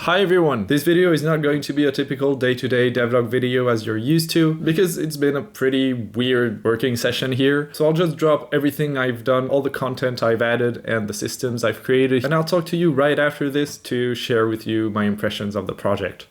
Hi everyone! This video is not going to be a typical day-to-day devlog video as you're used to, because it's been a pretty weird working session here. So I'll just drop everything I've done, all the content I've added, and the systems I've created, and I'll talk to you right after this to share with you my impressions of the project.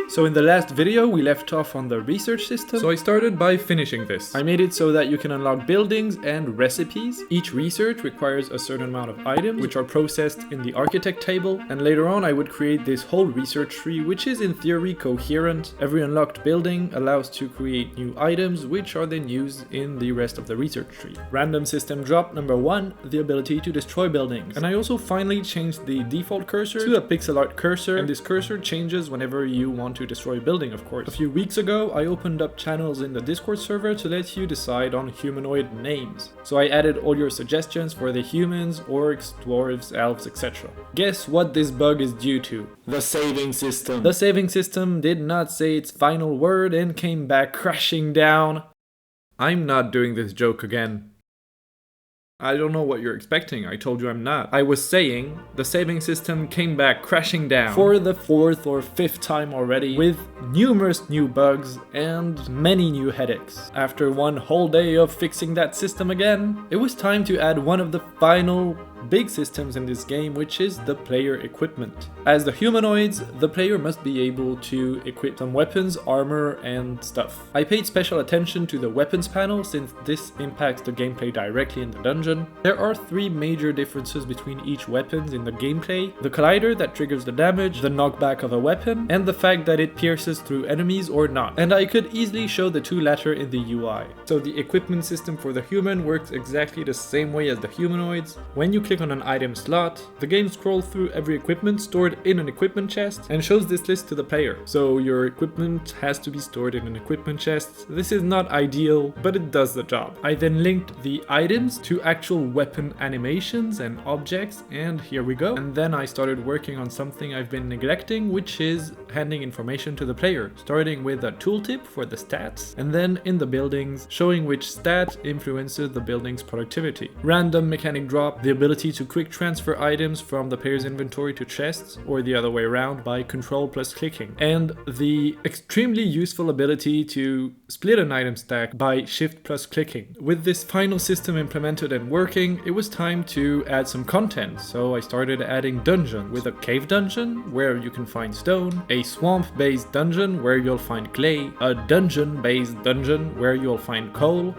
So in the last video, we left off on the research system, so I started by finishing this. I made it so that you can unlock buildings and recipes. Each research requires a certain amount of items, which are processed in the architect table, and later on I would create this whole research tree, which is in theory coherent. Every unlocked building allows to create new items, which are then used in the rest of the research tree. Random system drop number 1, the ability to destroy buildings. And I also finally changed the default cursor to a pixel art cursor, and this cursor changes whenever you want to destroy a building, of course. A few weeks ago, I opened up channels in the Discord server to let you decide on humanoid names. So I added all your suggestions for the humans, orcs, dwarves, elves, etc. Guess what this bug is due to? The saving system. The saving system did not say its final word and came back crashing down. I'm not doing this joke again. I don't know what you're expecting, I told you I'm not. I was saying, the saving system came back crashing down for the 4th or 5th time already, with numerous new bugs and many new headaches. After one whole day of fixing that system again, it was time to add one of the final big systems in this game, which is the player equipment. As the humanoids, the player must be able to equip some weapons, armor, and stuff. I paid special attention to the weapons panel since this impacts the gameplay directly in the dungeon. There are 3 major differences between each weapon in the gameplay: the collider that triggers the damage, the knockback of a weapon, and the fact that it pierces through enemies or not. And I could easily show the 2 latter in the UI. So the equipment system for the human works exactly the same way as the humanoids. When you click on an item slot, the game scrolls through every equipment stored in an equipment chest and shows this list to the player. So your equipment has to be stored in an equipment chest. This is not ideal, but it does the job. I then linked the items to actual weapon animations and objects, and here we go. And then I started working on something I've been neglecting, which is handing information to the player, starting with a tooltip for the stats, and then in the buildings, showing which stat influences the building's productivity. Random mechanic drop, the ability to quick transfer items from the player's inventory to chests, or the other way around by control plus clicking. And the extremely useful ability to split an item stack by shift plus clicking. With this final system implemented and working, it was time to add some content. So I started adding dungeons, with a cave dungeon where you can find stone, a swamp-based dungeon where you'll find clay, a dungeon-based dungeon where you'll find coal.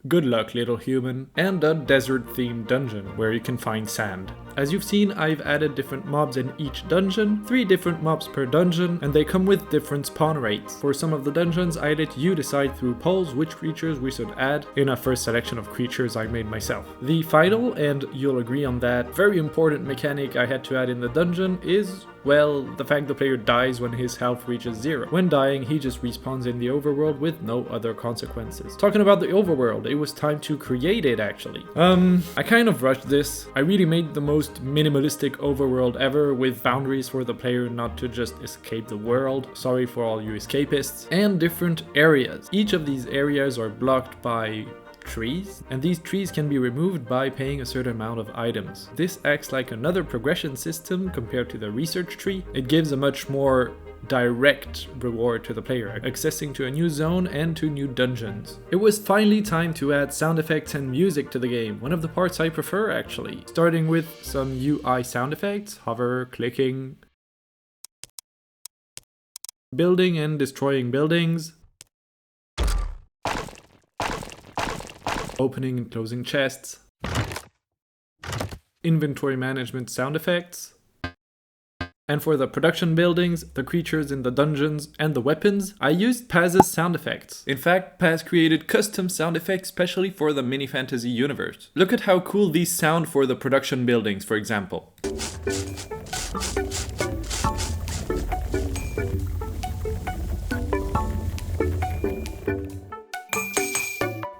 Good luck, little human. And a desert-themed dungeon, where you can find sand. As you've seen, I've added different mobs in each dungeon, 3 different mobs per dungeon, and they come with different spawn rates. For some of the dungeons, I let you decide through polls which creatures we should add in a first selection of creatures I made myself. The final, and you'll agree on that, very important mechanic I had to add in the dungeon is, well, the fact the player dies when his health reaches 0. When dying, he just respawns in the overworld with no other consequences. Talking about the overworld, it was time to create it actually. I kind of rushed this. I really made the most minimalistic overworld ever, with boundaries for the player not to just escape the world. Sorry for all you escapists. And different areas. Each of these areas are blocked by trees, and these trees can be removed by paying a certain amount of items. This acts like another progression system compared to the research tree. It gives a much more direct reward to the player, accessing to a new zone and to new dungeons. It was finally time to add sound effects and music to the game, one of the parts I prefer actually. Starting with some UI sound effects, hover, clicking, building and destroying buildings, opening and closing chests, inventory management sound effects. And for the production buildings, the creatures in the dungeons, and the weapons, I used Paz's sound effects. In fact, Paz created custom sound effects specially for the Mini Fantasy universe. Look at how cool these sound for the production buildings, for example.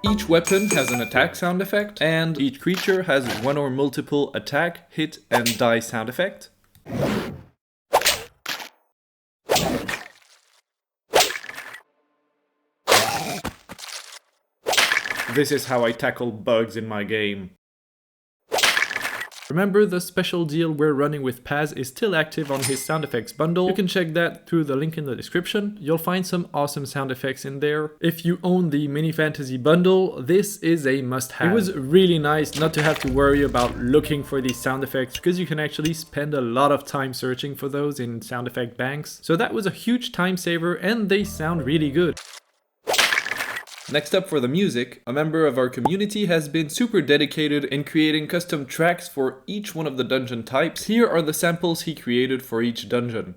Each weapon has an attack sound effect, and each creature has one or multiple attack, hit, and die sound effect. This is how I tackle bugs in my game. Remember, the special deal we're running with Paz is still active on his sound effects bundle. You can check that through the link in the description. You'll find some awesome sound effects in there. If you own the Mini Fantasy bundle, this is a must-have. It was really nice not to have to worry about looking for these sound effects, because you can actually spend a lot of time searching for those in sound effect banks. So that was a huge time saver, and they sound really good. Next up for the music, a member of our community has been super dedicated in creating custom tracks for each one of the dungeon types. Here are the samples he created for each dungeon.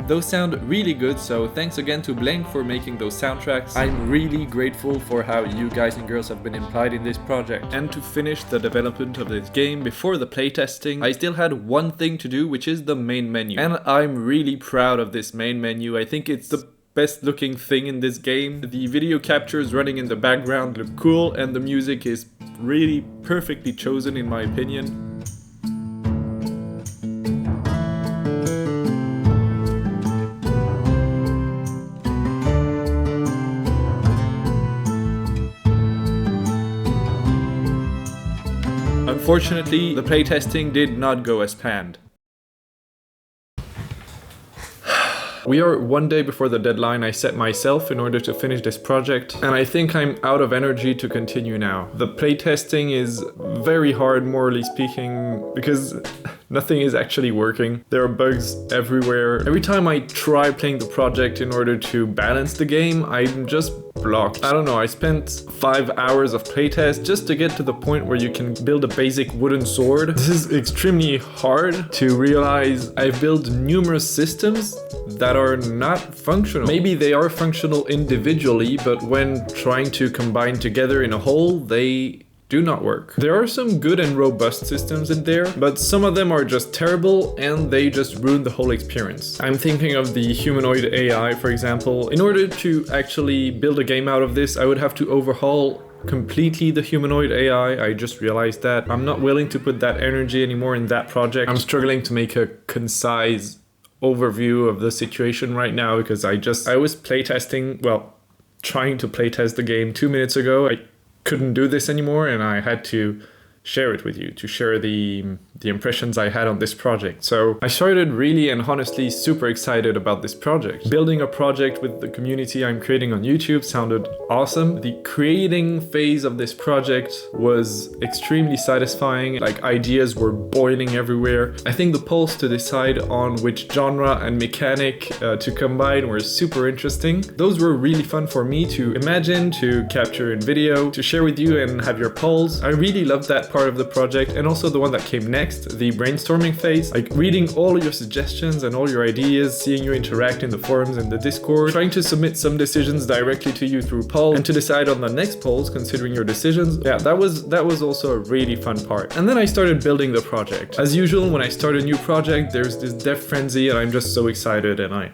Those sound really good, so thanks again to Blank for making those soundtracks. I'm really grateful for how you guys and girls have been implied in this project. And to finish the development of this game before the playtesting, I still had one thing to do, which is the main menu. And I'm really proud of this main menu. I think it's the best looking thing in this game. The video captures running in the background look cool, and the music is really perfectly chosen in my opinion. Unfortunately, the playtesting did not go as planned. We are one day before the deadline I set myself in order to finish this project, and I think I'm out of energy to continue now. The playtesting is very hard, morally speaking, because nothing is actually working. There are bugs everywhere. Every time I try playing the project in order to balance the game, I'm just blocked. I don't know, I spent 5 hours of playtest just to get to the point where you can build a basic wooden sword. This is extremely hard to realize. I've built numerous systems that are not functional. Maybe they are functional individually, but when trying to combine together in a whole, they do not work. There are some good and robust systems in there, but some of them are just terrible and they just ruin the whole experience. I'm thinking of the humanoid AI, for example. In order to actually build a game out of this, I would have to overhaul completely the humanoid AI. I just realized that. I'm not willing to put that energy anymore in that project. I'm struggling to make a concise overview of the situation right now because I was playtesting, well, trying to playtest the game 2 minutes ago. I couldn't do this anymore and I had to share it with you, to share the impressions I had on this project. So I started really and honestly super excited about this project. Building a project with the community I'm creating on YouTube sounded awesome. The creating phase of this project was extremely satisfying. Like, ideas were boiling everywhere. I think the polls to decide on which genre and mechanic to combine were super interesting. Those were really fun for me to imagine, to capture in video, to share with you and have your polls. I really loved that part of the project, and also the one that came next, the brainstorming phase. Like, reading all your suggestions and all your ideas, seeing you interact in the forums and the Discord, trying to submit some decisions directly to you through polls, and to decide on the next polls considering your decisions. Yeah, that was also a really fun part. And then I started building the project. As usual, when I start a new project, there's this dev frenzy and I'm just so excited and I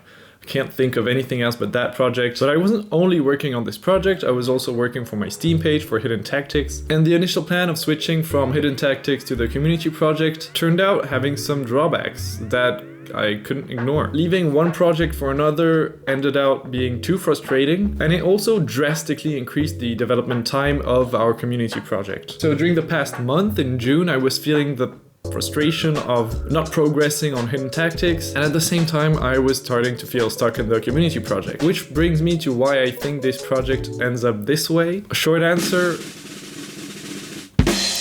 can't think of anything else but that project. But I wasn't only working on this project, I was also working for my Steam page for Hidden Tactics. And the initial plan of switching from Hidden Tactics to the community project turned out having some drawbacks that I couldn't ignore. Leaving one project for another ended up being too frustrating, and it also drastically increased the development time of our community project. So during the past month, in June, I was feeling the frustration of not progressing on Hidden Tactics, and at the same time I was starting to feel stuck in the community project. Which brings me to why I think this project ends up this way. A short answer: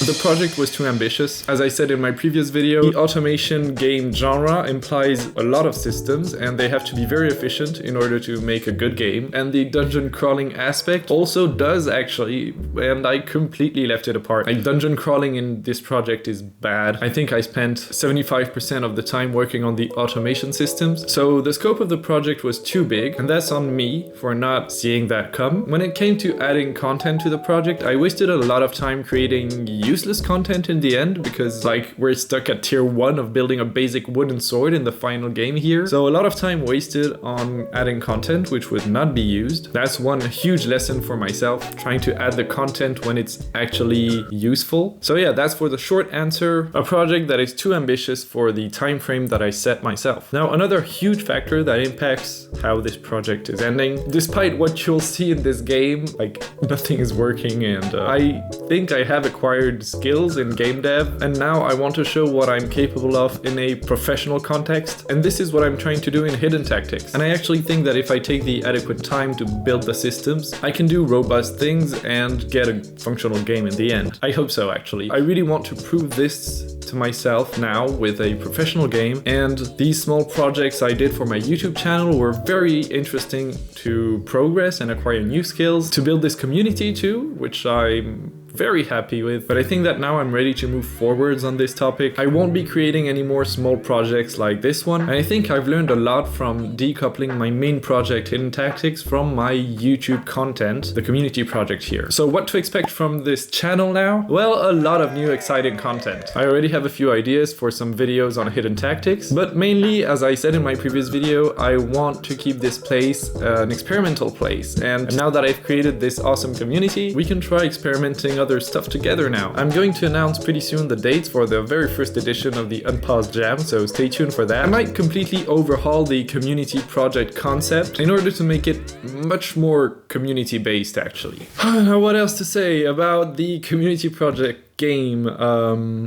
the project was too ambitious. As I said in my previous video, the automation game genre implies a lot of systems and they have to be very efficient in order to make a good game. And the dungeon crawling aspect also does actually, and I completely left it apart. Like, dungeon crawling in this project is bad. I think I spent 75% of the time working on the automation systems. So the scope of the project was too big, and that's on me for not seeing that come. When it came to adding content to the project, I wasted a lot of time creating useless content in the end, because like we're stuck at tier 1 of building a basic wooden sword in the final game here. So a lot of time wasted on adding content which would not be used. That's one huge lesson for myself, trying to add the content when it's actually useful. So yeah, that's for the short answer, a project that is too ambitious for the time frame that I set myself. Now, another huge factor that impacts how this project is ending, despite what you'll see in this game, like nothing is working, and I think I have acquired skills in game dev, and now I want to show what I'm capable of in a professional context, and this is what I'm trying to do in Hidden Tactics. And I actually think that if I take the adequate time to build the systems, I can do robust things and get a functional game in the end. I hope so, actually. I really want to prove this to myself now with a professional game, and these small projects I did for my YouTube channel were very interesting to progress and acquire new skills, to build this community too, which I'm very happy with. But I think that now I'm ready to move forwards on this topic. I won't be creating any more small projects like this one, and I think I've learned a lot from decoupling my main project Hidden Tactics from my YouTube content, the community project here. So what to expect from this channel now? Well, a lot of new exciting content. I already have a few ideas for some videos on Hidden Tactics, but mainly, as I said in my previous video, I want to keep this place an experimental place, and now that I've created this awesome community, we can try experimenting other stuff together now. I'm going to announce pretty soon the dates for the very first edition of the Unpaused Jam, so stay tuned for that. I might completely overhaul the community project concept in order to make it much more community based, actually. Now, what else to say about the community project game?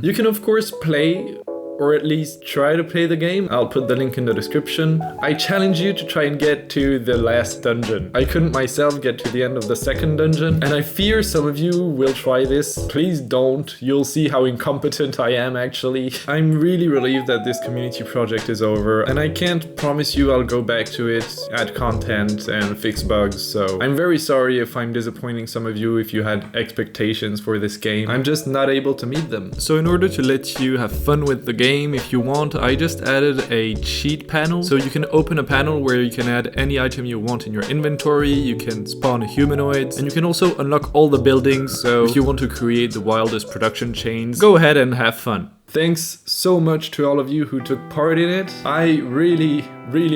You can of course play, or at least try to play the game. I'll put the link in the description. I challenge you to try and get to the last dungeon. I couldn't myself get to the end of the second dungeon, and I fear some of you will try this. Please don't. You'll see how incompetent I am, actually. I'm really relieved that this community project is over, and I can't promise you I'll go back to it, add content, and fix bugs, so I'm very sorry if I'm disappointing some of you if you had expectations for this game. I'm just not able to meet them. So in order to let you have fun with the game, if you want, I just added a cheat panel. So you can open a panel where you can add any item you want in your inventory, you can spawn humanoids, and you can also unlock all the buildings. So if you want to create the wildest production chains, go ahead and have fun. Thanks so much to all of you who took part in it. I really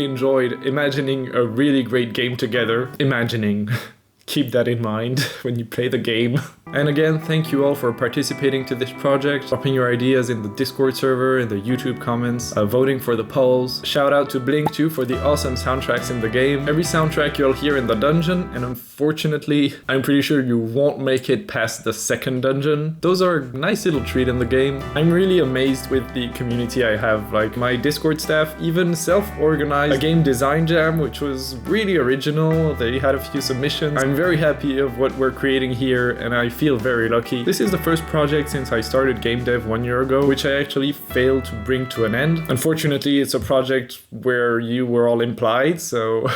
enjoyed imagining a really great game together. Keep that in mind when you play the game. And again, thank you all for participating to this project, dropping your ideas in the Discord server, in the YouTube comments, voting for the polls. Shout out to Blink too for the awesome soundtracks in the game. Every soundtrack you'll hear in the dungeon, and unfortunately, I'm pretty sure you won't make it past the second dungeon. Those are a nice little treat in the game. I'm really amazed with the community I have. Like, my Discord staff even self-organized a game design jam, which was really original. They had a few submissions. I'm very happy of what we're creating here, and I feel very lucky. This is the first project since I started game dev 1 year ago, which I actually failed to bring to an end. Unfortunately, it's a project where you were all implied, so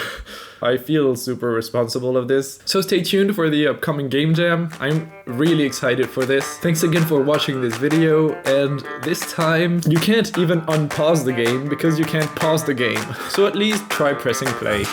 I feel super responsible of this. So stay tuned for the upcoming game jam. I'm really excited for this. Thanks again for watching this video, and this time you can't even unpause the game because you can't pause the game. So at least try pressing play.